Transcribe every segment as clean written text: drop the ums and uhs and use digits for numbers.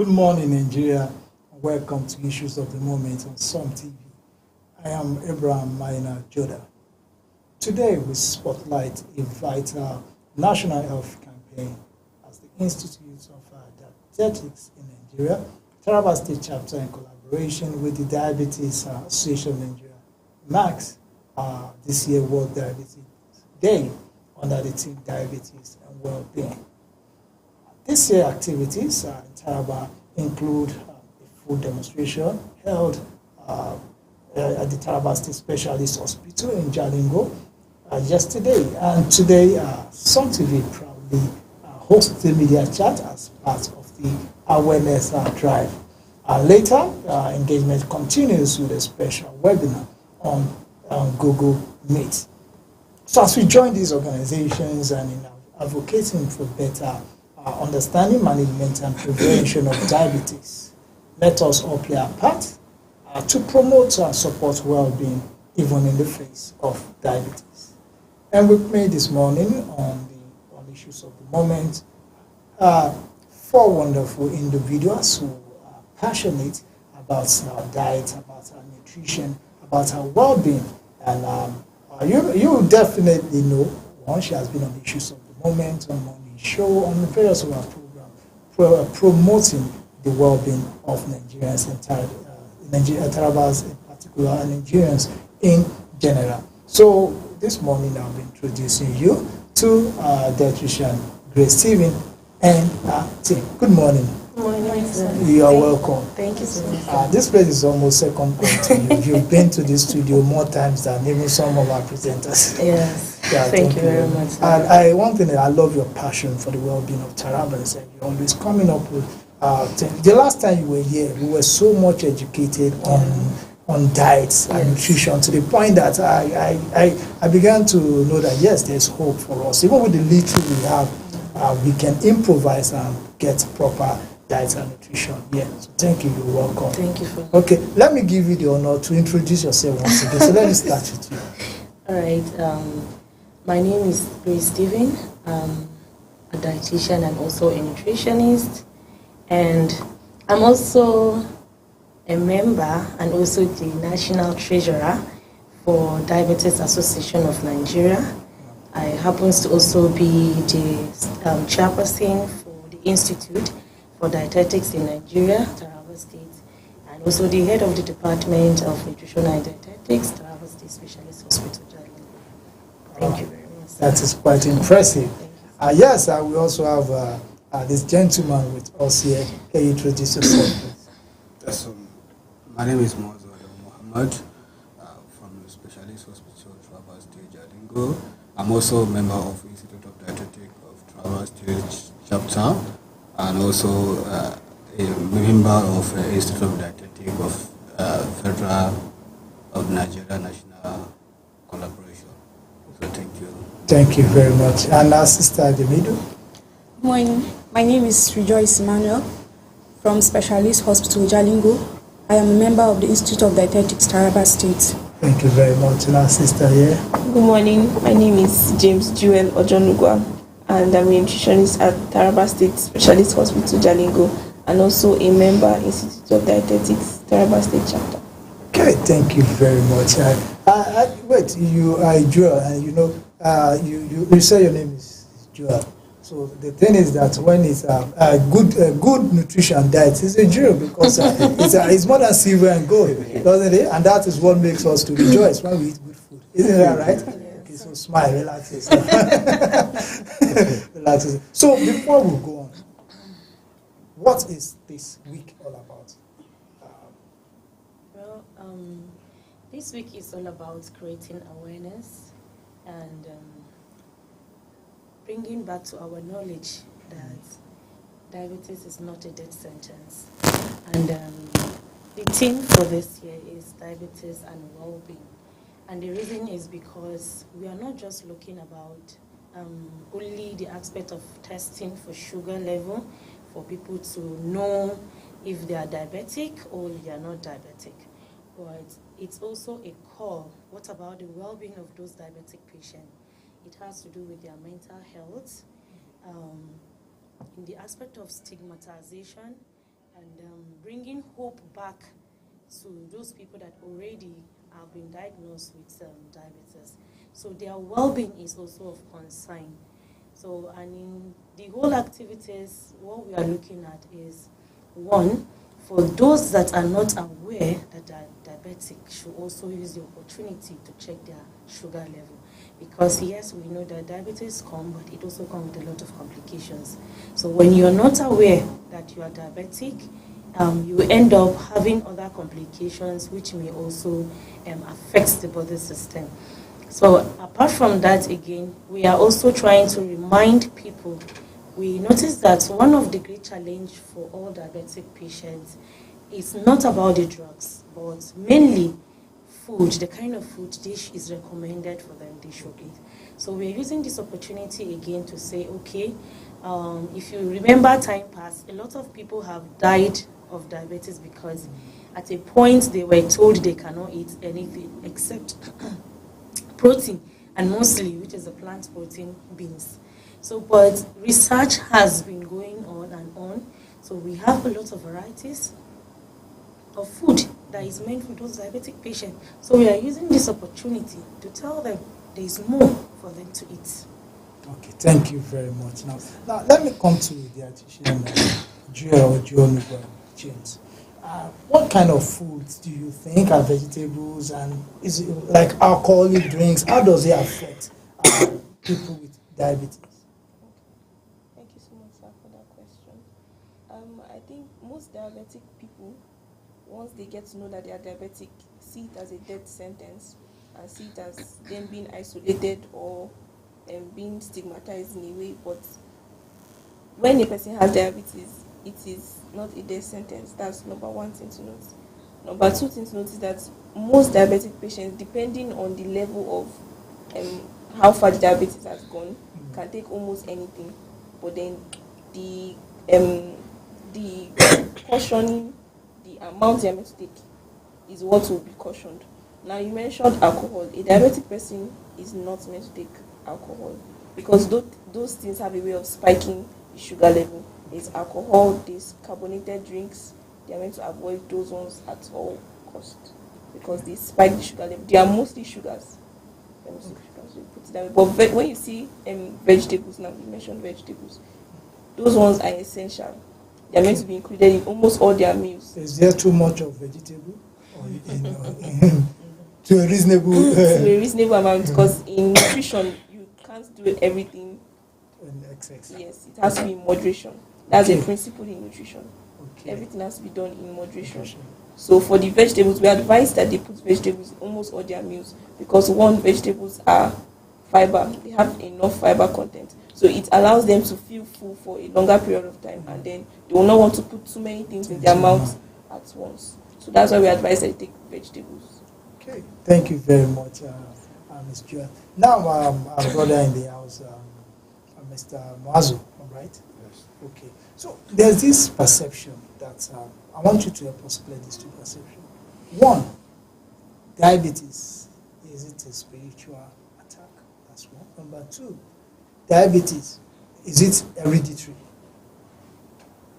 Good morning, Nigeria. Welcome to Issues of the Moment on Some TV. I am Abraham Maina Joda. Today, we spotlight a vital national health campaign as the Institute of Dietetics in Nigeria, Taraba State Chapter, in collaboration with the Diabetes Association of Nigeria, marks this year World Diabetes Day under the theme Diabetes and Well-being. This year activities in Taraba include a food demonstration held at the Taraba State Specialist Hospital in Jalingo yesterday, and today Sun TV proudly hosts the media chat as part of the awareness drive. Later, engagement continues with a special webinar on Google Meet. So as we join these organizations and in advocating for better understanding, management, and prevention of diabetes, let us all play our part to promote and support well-being even in the face of diabetes. And with me this morning on issues of the moment, four wonderful individuals who are passionate about our diet, about our nutrition, about our well-being. And you definitely know one. She has been on issues of the moment, on morning show, on the various of our program, promoting the well-being of Nigerians and Tarabas in particular, and Nigerians in general. So this morning I'll be introducing you to dietitian Grace Stephen and our team. Good morning. Good morning, sir. You are welcome. Thank you so much. This place is almost second home to you. You've been to this studio more times than even some of our presenters. Yes. Yeah, thank you very much. And one thing, I love your passion for the well-being of Tarabans, and you're always coming up with the last time you were here, we were so much educated on diets and nutrition, to the point that I began to know that yes, there's hope for us. Even with the little we have, we can improvise and get proper diet and nutrition. Yeah, so thank you. You're welcome. Thank you for. Okay, let me give you the honor to introduce yourself once again. So let me start with you. All right. My name is Grace Stephen. I'm a dietitian and also a nutritionist, and I'm also a member and also the national treasurer for Diabetes Association of Nigeria. I happen to also be the chairperson for the Institute for Dietetics in Nigeria, Taraba State, and also the head of the Department of Nutrition and Dietetics, Taraba State Specialist Hospital, Jalingo. Thank you very much. That is quite impressive. Yes, we also have this gentleman with us here. Can you introduce yourself, please? Yes, my name is Mozo Mohammed from the Specialist Hospital, Taraba State, Jalingo. I'm also a member of Institute of Dietetics of Taraba State Chapter, and also a member of Institute of Dietetics of Federal of Nigeria National Collaboration. So thank you. Thank you very much. And our sister at the middle. Good morning. My name is Rejoice Emmanuel from Specialist Hospital, Jalingo. I am a member of the Institute of Dietetics, Taraba State. Thank you very much. And our sister here. Good morning. My name is James Jewel Ojonugwa, and I'm a nutritionist at Taraba State Specialist Hospital, Jalingo, and also a member Institute of Dietetics, Taraba State Chapter. Okay, thank you very much. Wait, you are Joel, and you say your name is Joel. So the thing is that when it's a good nutrition diet, it's a Joel, because it's more than silver and gold, doesn't it? And that is what makes us to rejoice when we eat good food. Isn't that right? Okay, so smile, relax yourself. Relax yourself. So before we go on, what is this week all about? This week is all about creating awareness and bringing back to our knowledge that diabetes is not a death sentence. And the theme for this year is diabetes and well-being. And the reason is because we are not just looking about only the aspect of testing for sugar level for people to know if they are diabetic or if they are not diabetic. But it's also a call. What about the well-being of those diabetic patients? It has to do with their mental health. In the aspect of stigmatization, and bringing hope back to those people that already have been diagnosed with diabetes. So their well-being is also of concern. So, and in the whole activities, what we are looking at is, one, for those that are not aware that they are diabetic should also use the opportunity to check their sugar level. Because yes, we know that diabetes comes, but it also comes with a lot of complications. So when you're not aware that you are diabetic, you end up having other complications which may also affect the body system. So apart from that, again, we are also trying to remind people. We notice that one of the great challenge for all diabetic patients is not about the drugs, but mainly food, the kind of food dish is recommended for them they should eat. So we're using this opportunity again to say, okay, if you remember time past, a lot of people have died of diabetes because at a point they were told they cannot eat anything except protein, and mostly, which is the plant protein, beans. So, but research has been going on and on. So we have a lot of varieties of food that is meant for those diabetic patients. So we are using this opportunity to tell them there is more for them to eat. Okay, thank you very much. Now let me come to the dietitian, Joel James. What kind of foods do you think are vegetables, and is it like alcoholic drinks? How does it affect people with diabetes? Thank you so much, sir, for that question. I think most diabetic people, once they get to know that they are diabetic, see it as a death sentence and see it as them being isolated or being stigmatized in a way. But when a person has diabetes, it is not a death sentence. That's number one thing to note. Number two thing to note is that most diabetic patients, depending on the level of how far the diabetes has gone, can take almost anything. But then the cautioning, the amount they are meant to take is what will be cautioned. Now you mentioned alcohol. A diabetic person is not meant to take alcohol because those things have a way of spiking the sugar level. There's alcohol, there's carbonated drinks. They are meant to avoid those ones at all costs because they spike the sugar level. They are mostly sugars. But when you see vegetables, now you mentioned vegetables, those ones are essential. They are meant to be included in almost all their meals. Is there too much of vegetable, or to a reasonable to a reasonable amount? Because in nutrition, you can't do everything in excess. Yes, it has to be in moderation. That's Okay. a principle in nutrition. Okay. Everything has to be done in moderation. So for the vegetables, we advise that they put vegetables in almost all their meals because one, vegetables are fiber. They have enough fiber content. So it allows them to feel full for a longer period of time, and then they will not want to put too many things in their mouths at once. So that's why we advise that they take vegetables. Okay, thank you very much, Ms. Joel. Now, our brother in the house, Mr. Moazu, all right? Yes. Okay, so there's this perception that I want you to help us clear this two perception. One, diabetes, is it a spiritual attack? That's one. Number two, diabetes, is it hereditary?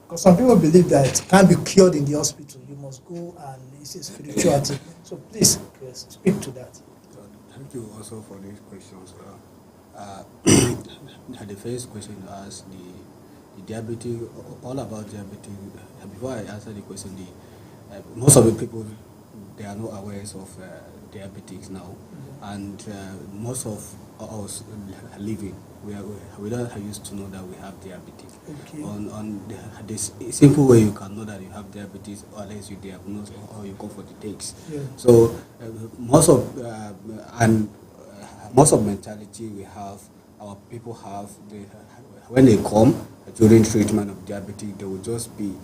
Because some people believe that it can't be cured in the hospital. You must go and it's a spiritual thing. So please, Chris, speak to that. Thank you also for these questions. The first question you asked, the diabetes, all about diabetes. Before I answer the question, most of the people, they are not aware of diabetics now, and most of us living, we don't used to know that we have diabetes. Okay. On this simple way, you can know that you have diabetes unless you diagnose or you go for the tests. Yeah. So most of mentality we have, our people have, when they come during treatment of diabetes, they will just be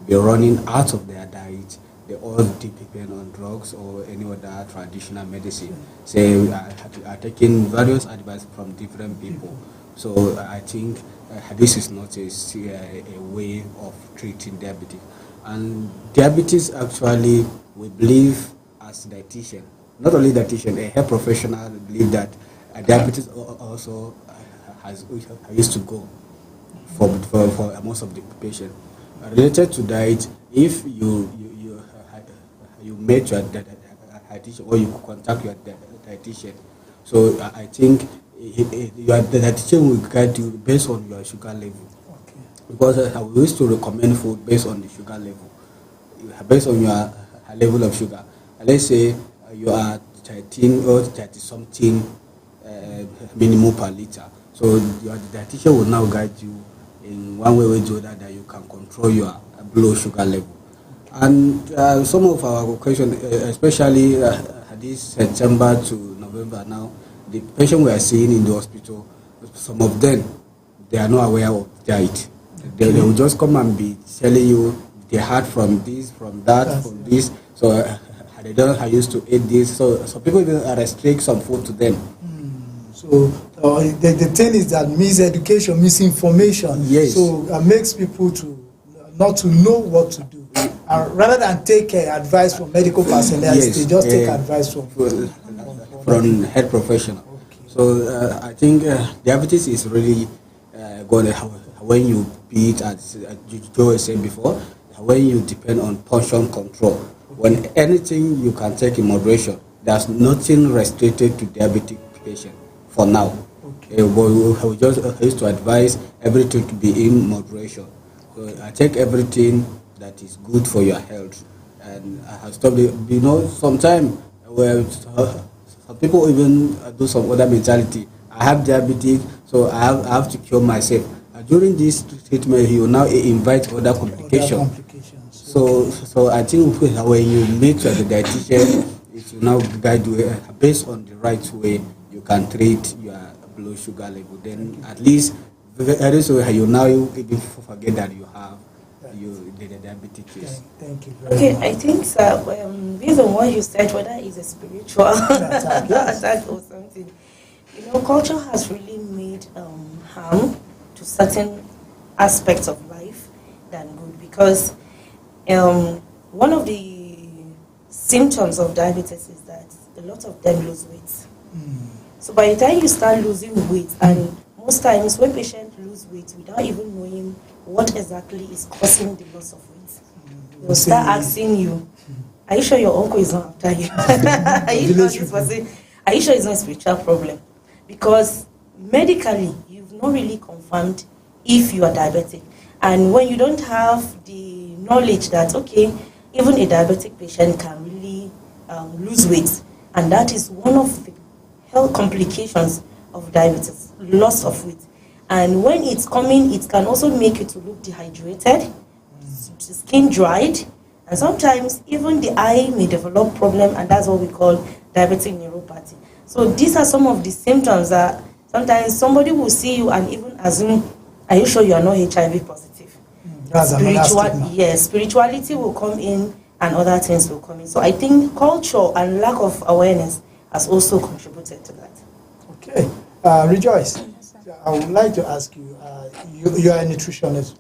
running out of their diet. They all depend on drugs or any other traditional medicine. Say are taking various advice from different people. So I think this is not a way of treating diabetes. And diabetes actually, we believe as dietitian, not only dietitian, a health professional believe that diabetes also used to go for most of the patients. related to diet, if you met your dietitian or you contact your dietitian, so I think your dietitian will guide you based on your sugar level. Okay. Because we used to recommend food based on the sugar level, based on your level of sugar. Let's say you are 13 or 30 something minimum per liter. So your dietitian will now guide you in one way or the other that you can control your blood sugar level. And some of our questions, especially this September to November now, the patients we are seeing in the hospital, some of them, they are not aware of diet. They will just come and be telling you they had from this, from that, from this. So they don't are used to eat this. So people even restrict some food to them. So the thing is that miseducation, misinformation. Yes. So makes people to not to know what to do. Rather than take advice from medical personnel, Yes, they just take advice from health professional. Okay. So I think diabetes is really good when you beat, as Joe said before, when you depend on portion control. When anything you can take in moderation, there's nothing restricted to diabetic patient for now. Okay. We just used to advise everything to be in moderation. So I take everything that is good for your health, and I have stopped it. You know, sometimes where some people even do some other mentality. I have diabetes, so I have to cure myself. During this treatment, you now invite other complications. So I think when you meet the dietitian, it will now guide you based on the right way you can treat your blood sugar level. Then at least very soon you now even forget that you have the diabetic case. Thank you very Okay, much. I think, sir, based on what you said, whether it's a spiritual attack or something, you know, culture has really made harm to certain aspects of life than good, because one of the symptoms of diabetes is that a lot of them lose weight. So by the time you start losing weight, and most times when patients lose weight without even knowing what exactly is causing the loss of weight, they'll start asking you, are you sure your uncle is not after you? Are you sure this person? Are you sure it's not a spiritual problem? Because medically, you've not really confirmed if you are diabetic. And when you don't have the knowledge that, okay, even a diabetic patient can really lose weight, and that is one of the health complications of diabetes, loss of weight. And when it's coming, it can also make you to look dehydrated, skin dried, and sometimes even the eye may develop problem, and that's what we call diabetic neuropathy. So these are some of the symptoms that sometimes somebody will see you and even assume, are you sure you are not HIV positive? Yes, spirituality will come in and other things will come in. So I think culture and lack of awareness has also contributed to that. Okay. Rejoice, I would like to ask you, you are a nutritionist.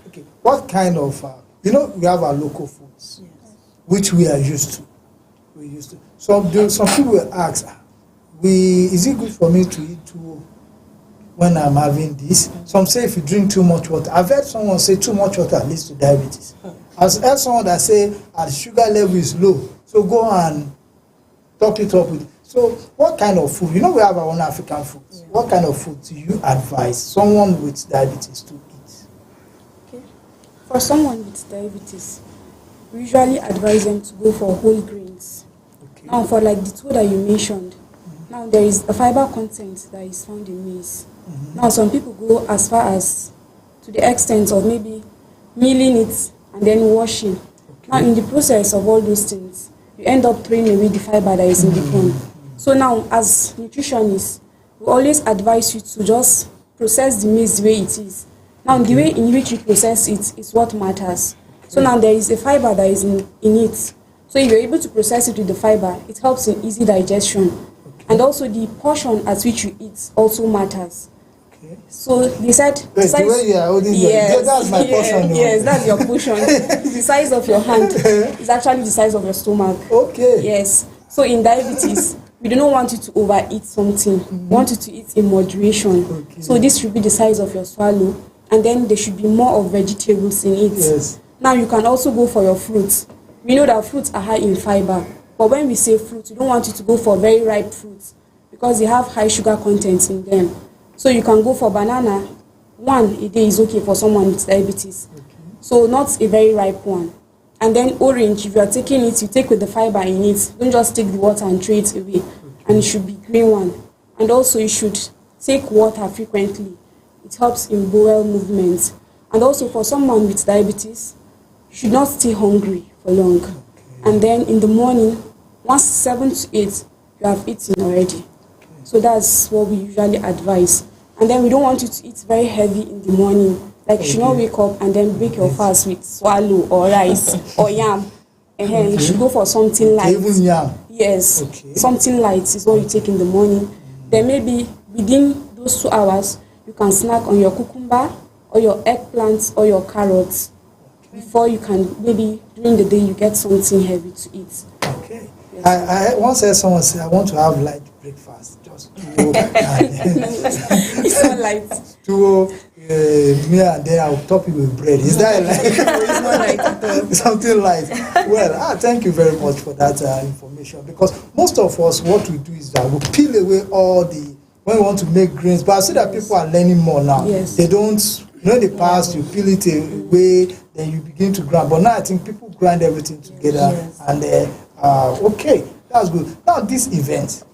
Okay. What kind of, we have our local foods, which we are used to. Some people will ask, is it good for me to eat too when I'm having this? Some say if you drink too much water. I've heard someone say too much water leads to diabetes. I've heard someone that say our sugar level is low, so go and top it up with. So what kind of food? We have our own African foods. What kind of food do you advise someone with diabetes to eat? Okay. For someone with diabetes, we usually advise them to go for whole grains. Okay. Now, for like the two that you mentioned, now there is a fiber content that is found in maize. Now, some people go as far as to the extent of maybe milling it and then washing. Okay. Now, in the process of all those things, you end up throwing away the fiber that is in the corn. So now, as nutritionists, we always advise you to just process the maize the way it is. Now, the way in which you process it is what matters. So now there is a fiber that is in it. So if you're able to process it with the fiber, it helps in easy digestion. And also the portion at which you eat also matters. Okay. So they said the way you are holding that's my portion. Yes, that's your portion. The size of your hand is actually the size of your stomach. Okay. Yes. So in diabetes, we do not want you to overeat something. We want you to eat in moderation. Okay. So this should be the size of your swallow. and then there should be more of vegetables in it. Yes. Now you can also go for your fruits. We know that fruits are high in fiber, but when we say fruits, we don't want you to go for very ripe fruits because they have high sugar content in them. So you can go for banana. One a day is okay for someone with diabetes. Okay. So not a very ripe one. And then orange, if you are taking it, you take with the fiber in it. Don't just take the water and throw it away. And it should be green one. And also you should take water frequently. It helps in bowel movement. And also for someone with diabetes, you should not stay hungry for long. Okay. And then in the morning, once 7 to 8, you have eaten already. Okay. So that's what we usually advise. And then we don't want you to eat very heavy in the morning. Like you should not wake up and then break your fast with swallow or rice or yam. You should go for something light. Even yam. Yes. Okay. Something light is what you take in the morning. Then maybe within those 2 hours, you can snack on your cucumber or your eggplants or your carrots. Before you can, maybe during the day, you get something heavy to eat. Okay. I once heard someone say, I want to have light breakfast. Just tuwo It's not light. tuwo, me and then I'll top it with bread. Is that like It's not light at all. something light? Well, thank you very much for that information, because most of us, what we do is that we peel away all the, when we want to make greens, but I see that people are learning more now. Yes. They don't, in the past, you peel it away, then you begin to grind. But now I think people grind everything together. Yes. And okay, that's good. Now this event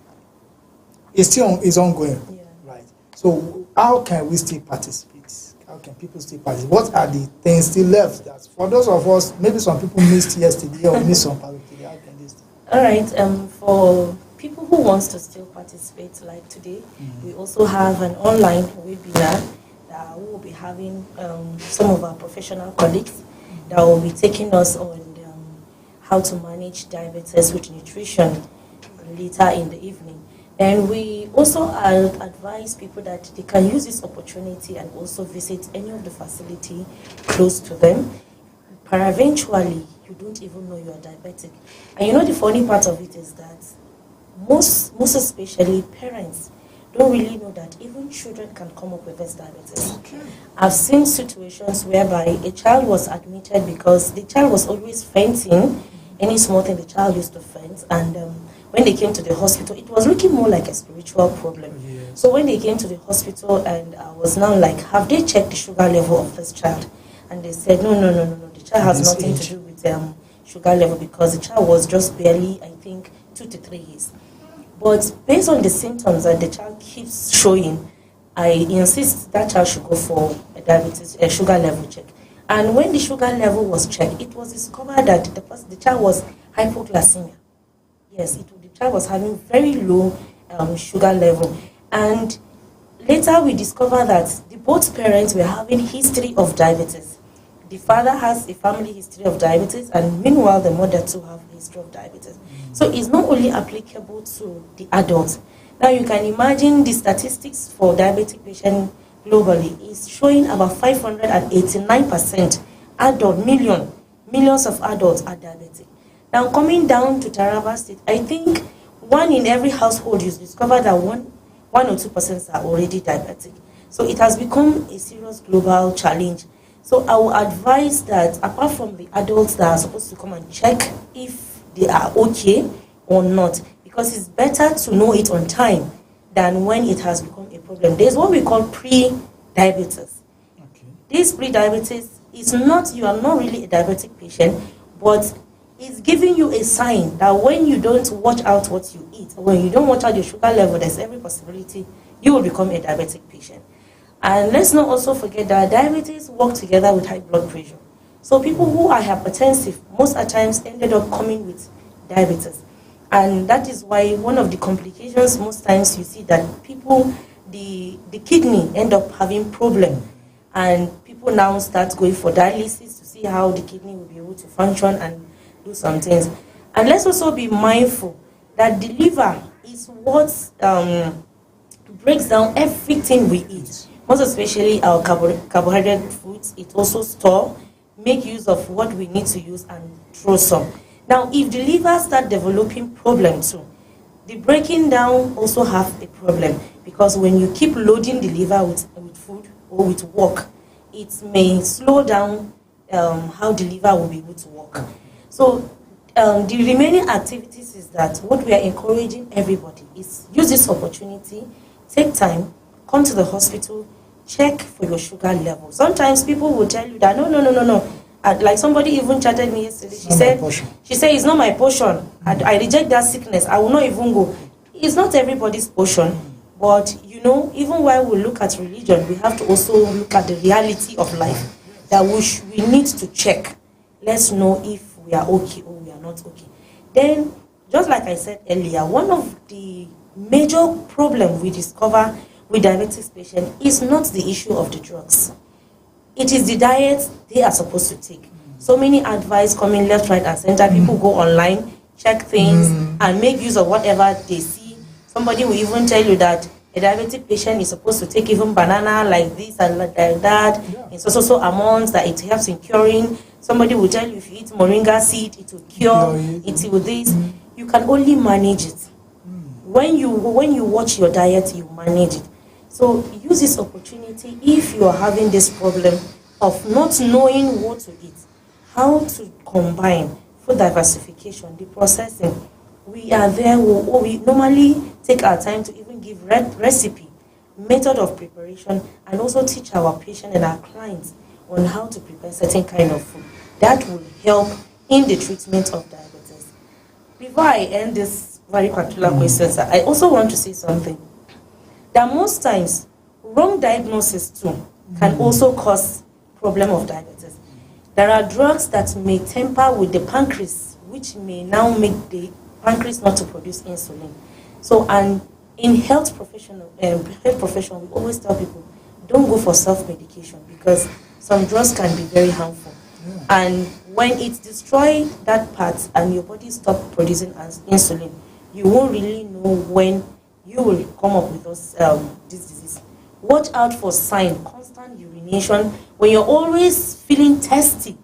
is ongoing, Yeah. right? So how can we still participate? How can people still participate? What are the things still left? That's for those of us, maybe some people missed yesterday or missed some part of today. How can they still? All right. For people who wants to still participate, like today, we also have an online webinar that we will be having some of our professional colleagues that will be taking us on how to manage diabetes with nutrition later in the evening. And we also advise people that they can use this opportunity and also visit any of the facility close to them. Eventually, you don't even know you are diabetic. And you know the funny part of it is that most especially parents don't really know that even children can come up with this diabetes. Okay. I've seen situations whereby a child was admitted because the child was always fainting. Any small thing, the child used to faint. And when they came to the hospital, it was looking more like a spiritual problem. Yes. So when they came to the hospital, and I was now like, have they checked the sugar level of this child? And they said, no. The child has This nothing age. to do with sugar level, because the child was just barely, I think, 2 to 3 years. But based on the symptoms that the child keeps showing, I insist that child should go for a sugar level check. And when the sugar level was checked, it was discovered that the child was hypoglycemia. Yes, the child was having very low sugar level. And later we discovered that both parents were having history of diabetes. The father has a family history of diabetes, and meanwhile the mother too have a history of diabetes. So it's not only applicable to the adults. Now you can imagine the statistics for diabetic patients globally is showing about 589% millions of adults are diabetic. Now coming down to Taraba State, I think 1 in every household you discover that one or 2% are already diabetic. So it has become a serious global challenge. So I will advise that apart from the adults that are supposed to come and check if they are okay or not, because it's better to know it on time than when it has become a problem. There's what we call pre-diabetes. Okay. This pre-diabetes is not, you are not really a diabetic patient, but it's giving you a sign that when you don't watch out what you eat, when you don't watch out your sugar level, there's every possibility you will become a diabetic patient. And let's not also forget that diabetes work together with high blood pressure. So people who are hypertensive most at times ended up coming with diabetes. And that is why one of the complications most times you see that people, the kidney end up having problem. And people now start going for dialysis to see how the kidney will be able to function and do some things. And let's also be mindful that the liver is what breaks down everything we eat. Most especially our carbohydrate foods, it also store, make use of what we need to use and throw some. Now, if the liver start developing problem too, the breaking down also have a problem, because when you keep loading the liver with food or with work, it may slow down how the liver will be able to work. So the remaining activities is that what we are encouraging everybody is use this opportunity, take time, come to the hospital, check for your sugar level. Sometimes people will tell you that no. Like somebody even chatted me yesterday. She said it's not my portion. I reject that sickness. I will not even go. It's not everybody's portion. But even while we look at religion, we have to also look at the reality of life. That we need to check. Let's know if we are okay or we are not okay. Then, just like I said earlier, one of the major problems we discover with diabetes patients is not the issue of the drugs. It is the diet they are supposed to take. So many advice coming left, right, and center. People go online, check things, and make use of whatever they see. Somebody will even tell you that a diabetic patient is supposed to take even banana like this and like that, in so amounts that it helps in curing. Somebody will tell you if you eat moringa seed, it will cure, it will this. You can only manage it. When you watch your diet, you manage it. So use this opportunity if you are having this problem of not knowing what to eat, how to combine food diversification, the processing. We are there. We normally take our time to even give recipe, method of preparation, and also teach our patient and our clients on how to prepare certain kind of food. That will help in the treatment of diabetes. Before I end this very particular question, sir, I also want to say something. That most times, wrong diagnosis too can also cause problem of diabetes. There are drugs that may tamper with the pancreas, which may now make the pancreas not to produce insulin. So, and in health profession, we always tell people, don't go for self-medication because some drugs can be very harmful. And when it destroys that part and your body stops producing insulin, you won't really know when you will come up with this disease. Watch out for sign, constant urination. When you're always feeling thirsty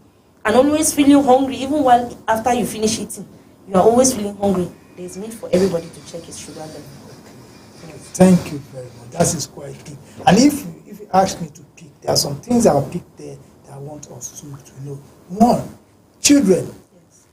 and always feeling hungry, even while after you finish eating, you are always feeling hungry. There's need for everybody to check his sugar level. Thank you very much. That is quite key. And if you ask me to pick, there are some things I'll pick there that I want us to know. One, children. Yes.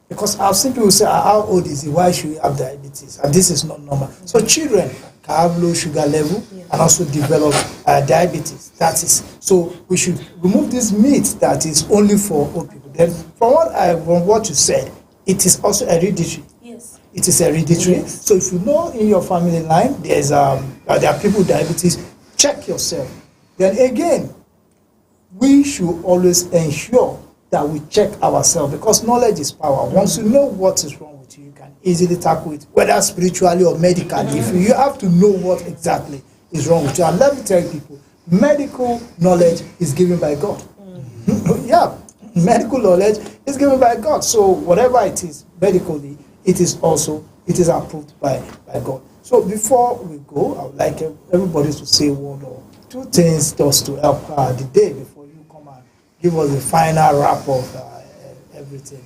Because I've seen people say, how old is he? Why should he have diabetes? And this is not normal. So children can have low sugar level and also develop diabetes. That is, so we should remove this myth that is only for old people. Then from what you said, it is also hereditary. Yes. It is hereditary. Yes. So if you know in your family line there are people with diabetes, check yourself. Then again, we should always ensure that we check ourselves because knowledge is power. Once you know what is wrong with you, you can easily tackle it, whether spiritually or medically. If you have to know what exactly is wrong with you. And let me tell you people, medical knowledge is given by God. Yeah, medical knowledge is given by God. So whatever it is medically, it is approved by God. So before we go, I would like everybody to say one or two things just to help the day before you come and give us the final wrap of everything.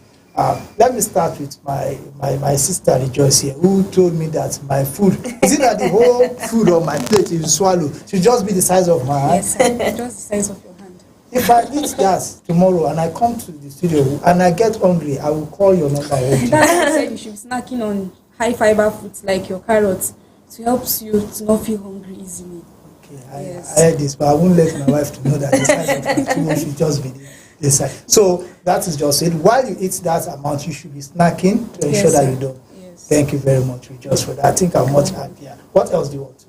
Let me start with my sister Rejoice here, who told me that my food, is it that the whole food on my plate you swallow should just be the size of my hand? Yes, sir. Just the size of your hand. If I eat that tomorrow and I come to the studio and I get hungry, I will call your number. That's why I said you should be snacking on high fiber foods like your carrots to help you to not feel hungry easily. Okay, I heard this, but I won't let my wife to know that the size of my food should just be this size. So that is just it. While you eat that amount, you should be snacking to ensure that you don't. Yes. Thank you very much, Rejoice, for that. I think I'm much happier. What else do you want to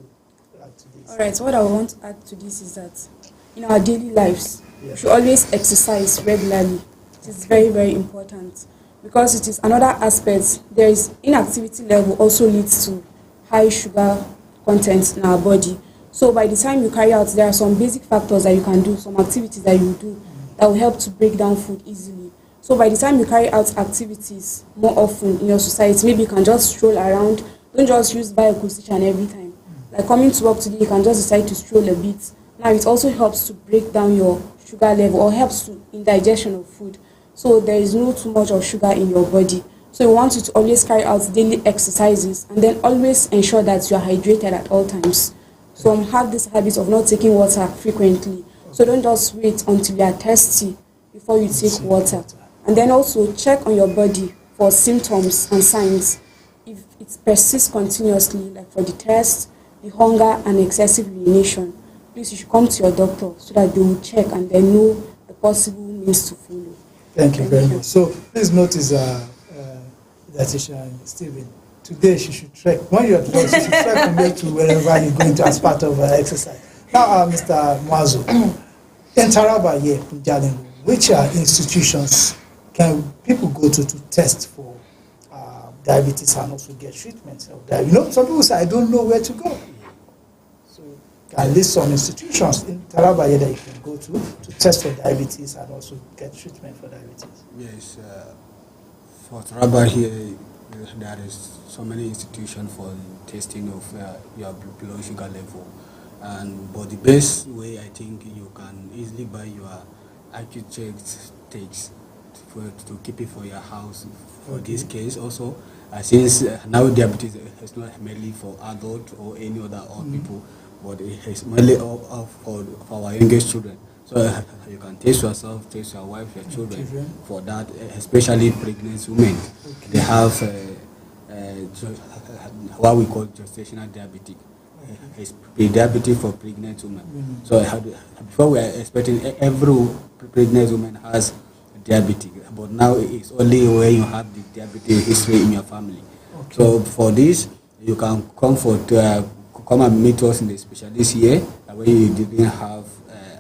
add to this? All right, so what I want to add to this is that in our daily lives, we should always exercise regularly. It is very, very important because it is another aspect. There is inactivity level also leads to high sugar content in our body. So by the time you carry out, there are some basic factors that you can do, some activities that you do that will help to break down food easily. So by the time you carry out activities more often in your society, maybe you can just stroll around. Don't just use vehicles each and every time. Like coming to work today, you can just decide to stroll a bit. Now it also helps to break down your sugar level or helps to in digestion of food. So there is no too much of sugar in your body. So we want you to always carry out daily exercises and then always ensure that you are hydrated at all times. So have this habit of not taking water frequently. So don't just wait until you are thirsty before you take water. And then also check on your body for symptoms and signs. If it persists continuously, like for the thirst, the hunger, and excessive urination, please you should come to your doctor so that they will check and they know the possible means to follow. Thank you very much. So please notice, dietitian Stephen, today she should trek. When you're at work, she should trek from here to wherever you're going to as part of her exercise. Now, Mr. Mwazo, in Taraba here, in Jalingo, which institutions can people go to test for diabetes and also get treatment of diabetes? You know, some people say, I don't know where to go. So can list some institutions in Taraba here that you can go to test for diabetes and also get treatment for diabetes. Yes, for Taraba here, there is so many institutions for testing of your blood sugar level. But the best way I think you can easily buy your acute checks takes to keep it for your house. For this case also, since now diabetes is not mainly for adults or any other old people, but it is mainly for our youngest children. So you can test yourself, test your wife, your children for that, especially pregnant women. Okay. They have what we call gestational diabetes. It's pre-diabetic for pregnant women. So before we are expecting every pregnant woman has diabetes, but now it's only when you have the diabetes history in your family. Okay. So for this, you can come and meet us in the specialist here. When you didn't have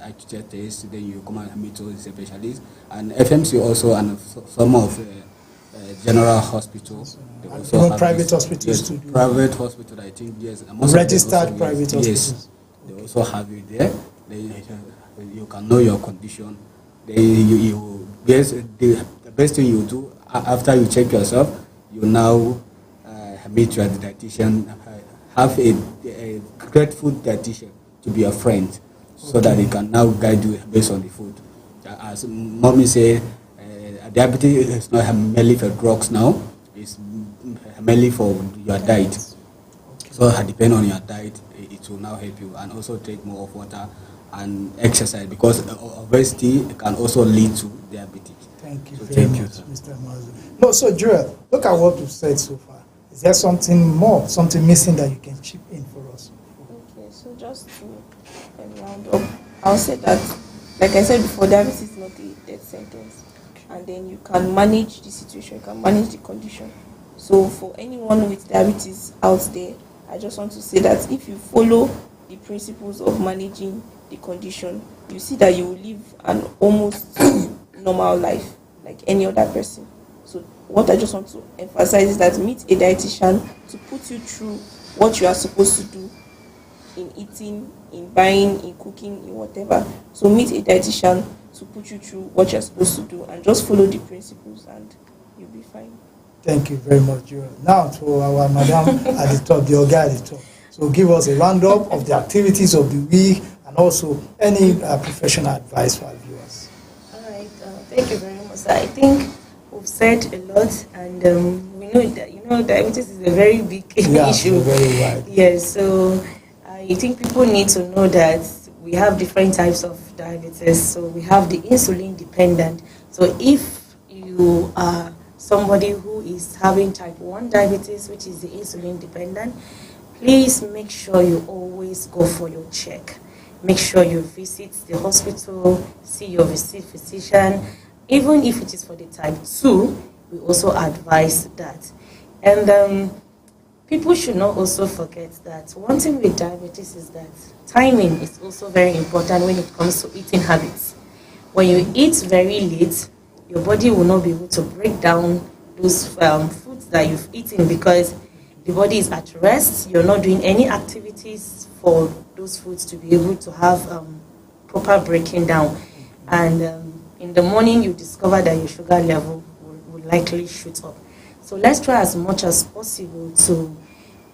acute test, then you come and meet us in the specialist. And FMC also, and some of general hospitals. Even private hospitals too. Private hospital, I think, yes. Registered private hospitals. Yes, they also have it there. You can know your condition. The best thing you do after you check yourself, you now meet your dietitian. Have a grateful dietitian to be a friend, so that he can now guide you based on the food. As mommy said, diabetes is not mainly for drugs now. It's mainly for your diet. So depending on your diet, it will now help you, and also take more of water and exercise, because obesity can also lead to diabetes. Thank you very much, Mr. Mazu. No, so Joel, look at what we've said so far. Is there something more, something missing that you can chip in for us? Okay, so just to round up, I'll say that, like I said before, diabetes is not a death sentence. And then you can manage the situation, you can manage the condition. So for anyone with diabetes out there, I just want to say that if you follow the principles of managing the condition, you see that you will live an almost normal life like any other person. So what I just want to emphasize is that meet a dietitian to put you through what you are supposed to do in eating, in buying, in cooking, in whatever. So meet a dietitian to put you through what you're supposed to do, and just follow the principles and you'll be fine. Thank you very much, Joel. Now to our madam at the top, the Oga at the top. So give us a roundup of the activities of the week and also any professional advice for our viewers. All right, thank you very much. I think we've said a lot, and we know that diabetes is a very big issue. Very wide. Yes, so I think people need to know that we have different types of diabetes. So we have the insulin dependent. So if you are somebody who is having type 1 diabetes, which is the insulin dependent, please make sure you always go for your check. Make sure you visit the hospital, see your physician. Even if it is for the type 2, we also advise that. And people should not also forget that one thing with diabetes is that timing is also very important when it comes to eating habits. When you eat very late, your body will not be able to break down those foods that you've eaten, because the body is at rest. You're not doing any activities for those foods to be able to have proper breaking down. And in the morning, you discover that your sugar level will likely shoot up. So let's try as much as possible to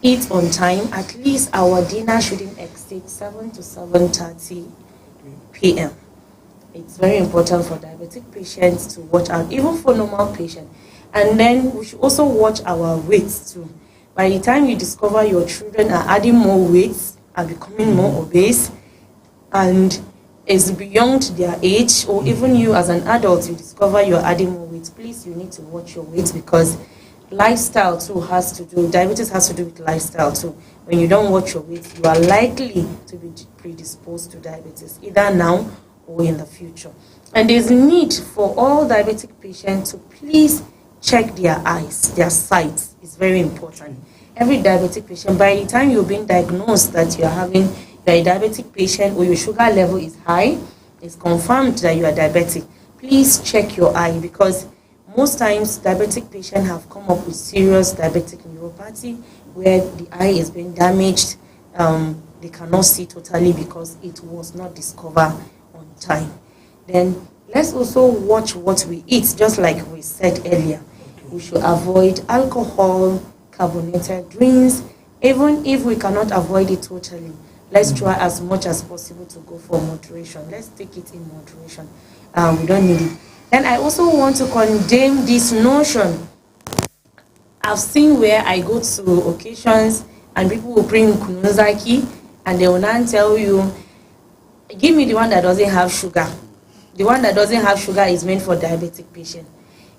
eat on time. At least our dinner shouldn't exceed 7 to 7:30 p.m. It's very important for diabetic patients to watch out, even for normal patients. And then we should also watch our weight too. By the time you discover your children are adding more weight, are becoming more obese, and is beyond their age, or even you as an adult, you discover you're adding more weight, please, you need to watch your weight, because lifestyle too has to do, diabetes has to do with lifestyle too. When you don't watch your weight, you are likely to be predisposed to diabetes, either now or in the future. And there's need for all diabetic patients to please check their eyes, their sight is very important. Every diabetic patient, by the time you've been diagnosed that you're a diabetic patient or your sugar level is high, it's confirmed that you are diabetic, please check your eye, because most times diabetic patients have come up with serious diabetic neuropathy where the eye is being damaged. They cannot see totally because it was not discovered on time. Then let's also watch what we eat, just like we said earlier. We should avoid alcohol, carbonated drinks. Even if we cannot avoid it totally, let's try as much as possible to go for moderation. Let's take it in moderation. We don't need it. Then I also want to condemn this notion. I've seen where I go to occasions and people will bring kunuzaki and they will not tell you, give me the one that doesn't have sugar. The one that doesn't have sugar is meant for diabetic patients.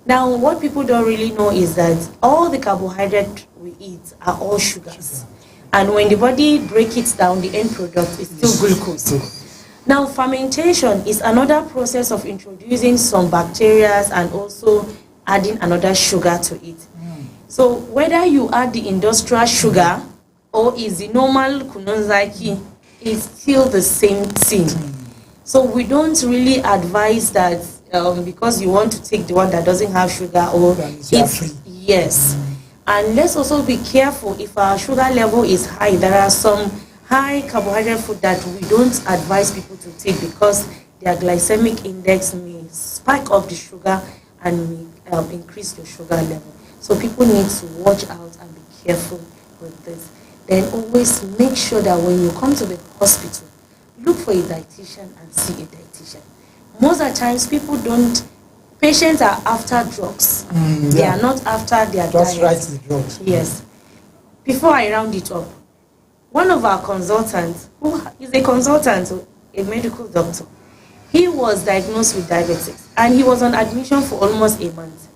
Now, what people don't really know is that all the carbohydrates we eat are all sugars. And when the body breaks it down, the end product is still glucose. Now, fermentation is another process of introducing some bacteria and also adding another sugar to it. So whether you add the industrial sugar or is the normal kunonzaki, it's still the same thing. So we don't really advise that because you want to take the one that doesn't have sugar or it's, yes. And let's also be careful if our sugar level is high. There are some high carbohydrate food that we don't advise people to take because their glycemic index may spike up the sugar and may increase your sugar level. So people need to watch out and be careful with this. Then always make sure that when you come to the hospital, look for a dietitian and see a dietitian. Most of the times people don't, patients are after drugs. They are not after their Just diet. write the drugs. Yes. Before I round it up, one of our consultants, who is a consultant, a medical doctor, he was diagnosed with diabetes and he was on admission for almost a month.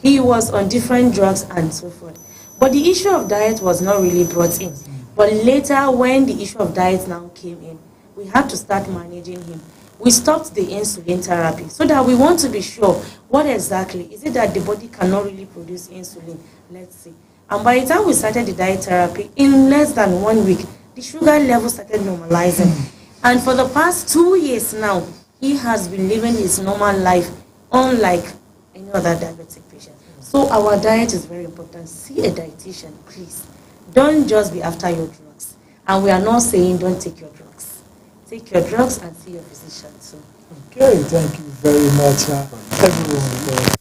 He was on different drugs and so forth. But the issue of diet was not really brought in. But later, when the issue of diet now came in, we had to start managing him. We stopped the insulin therapy so that we want to be sure what exactly is it that the body cannot really produce insulin. Let's see. And by the time we started the diet therapy, in less than 1 week, the sugar level started normalizing. And for the past 2 years now, he has been living his normal life unlike any other diabetic patient. So our diet is very important. See a dietitian, please. Don't just be after your drugs. And we are not saying don't take your drugs. Take your drugs and see your physician too. Okay, thank you very much, everyone.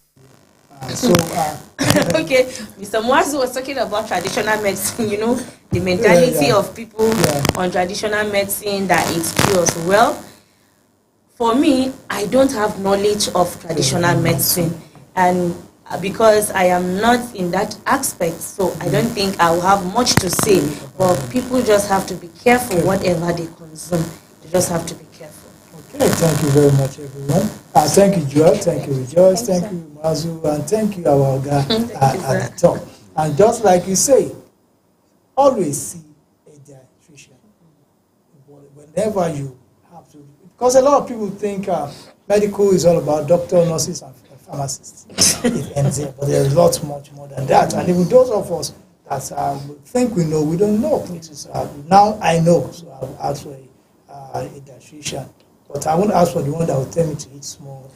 Okay, Mr. Mwazu was talking about traditional medicine, you know, the mentality of people on traditional medicine that it cures. Well, for me, I don't have knowledge of traditional medicine, and because I am not in that aspect, so I don't think I will have much to say. But people just have to be careful whatever they consume. They just have to be careful. Okay, thank you very much, everyone. Thank you, Joel. Thank you, Rejoice. Thank you, Mazu. And thank you, our guy at the top. And just like you say, always see a dietitian. Whenever you have to. Because a lot of people think medical is all about doctor, nurses, and pharmacists. It ends there. But there's lots much more than that. And even those of us that think we know, we don't know. Now I know, so I will ask for a dietitian. But I won't ask for the one that will tell me to eat small.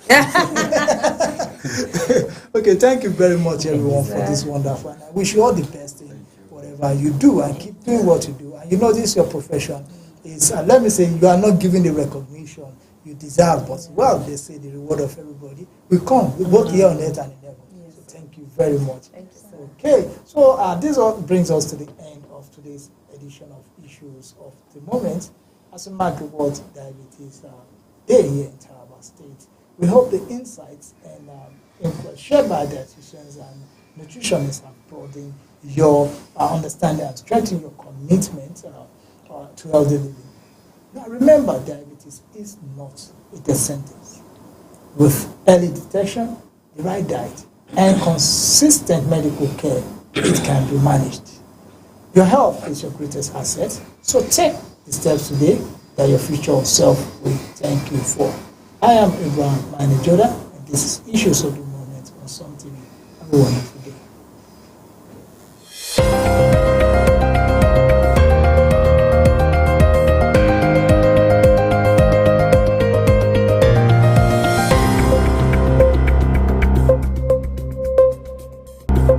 Okay, thank you very much, everyone, for this wonderful. And I wish you all the best in whatever you do and keep doing what you do. And you know, this is your profession. It's, let me say, you are not given the recognition you deserve, but well, they say the reward of everybody will come. We both here on earth and in heaven. So thank you very much. Thank you, sir. Okay, so this all brings us to the end of today's edition of Issues of the Moment. As a matter of World Diabetes Day here in Taraba State. We hope the insights and input shared by dietitians and nutritionists have broadened your understanding and strengthened your commitment to healthy living. Now remember, diabetes is not a death sentence. With early detection, the right diet, and consistent medical care, it can be managed. Your health is your greatest asset, so take the steps today that your future self will thank you for. I am Abraham Maina Joda, and this is Issues of the Moment on Some TV. Have a wonderful